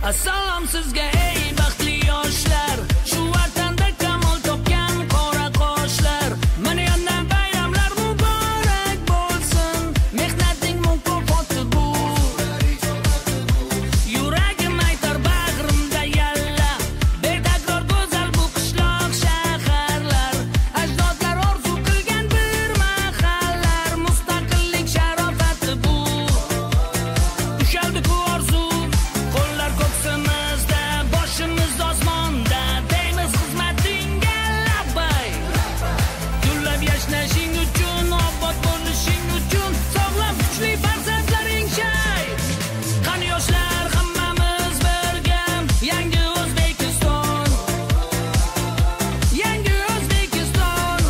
Assalom sizga ey baxtli yoshlar, shu vatanda kamol topgan qora qoshlar. Mana yana bayramlar muborak bo'lsin, mehnatning mukofoti bu. Yuragim aytar bag'rimda yalla, betakror go'zal bu qishloq shaharlar. Ajdodlar orzu qilgan bir mahallar, mustaqillik sharofati bu. Ushaldi ku orzu, qo'llar ko'ksimizda, boshimiz osmonda, deymiz xizmatingga labbay. Gullab yashnashing uchun, obod bo'lishing uchun, sog'lom kuchli farzandlaring shay. Qani yoshlar, hammamiz birga, yangi O'zbekiston, yangi O'zbekiston.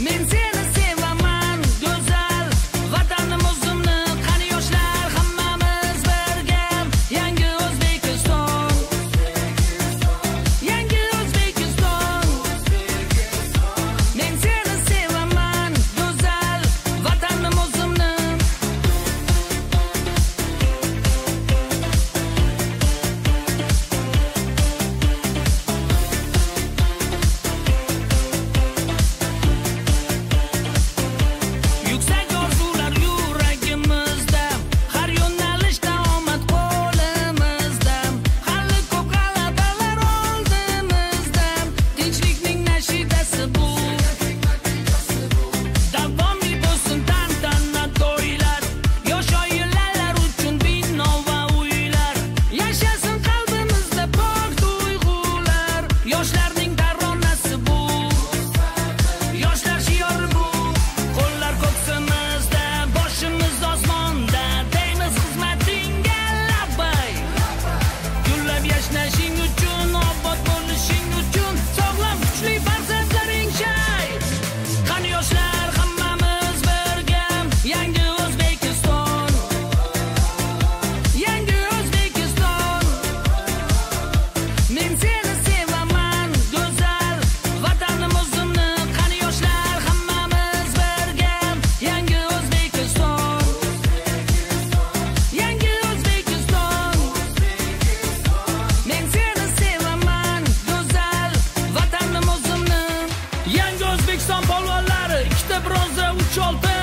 Men seni sevaman, go'zal vatanim o'zimni. Qani yoshlar, hammamiz birga, yangi O'zbekiston, yangi O'zbekiston. Men seni sevaman, go'zal vatanim o'zimni. Yuksak orzular yuragimizda, har yo'nalishda omad qo'limizda. Hali ko'p g'alabalar oldimizda, tinchlikning nashidasi bu. Davomli bo'lsin tantana to'ylar, yosh oilalar uchun bino va uylar. Yashasin qalbimizda pok tuyg'ular, yoshlarning taronasi bu. Yoshlar shiori bu, qo'llar ko'ksimizda, boshimiz osmonda, deymiz xizmatingga labbay. Gullab yashnashing uchun, obod bo'lishing uchun, sog'lom kuchli farzandlaring shay. Qani yoshlar, hammamiz birga, yangi O'zbekiston, yangi O'zbekiston. Men seni sevaman, go'zal vatanim o'zimni. Qani yoshlar, hammamiz birga, yangi O'zbekiston, yangi O'zbekiston. Men seni sevaman, go'zal vatanim o'zimni. Yangi O'zbekiston polvonlari, ikkita bronza, 3 oltin.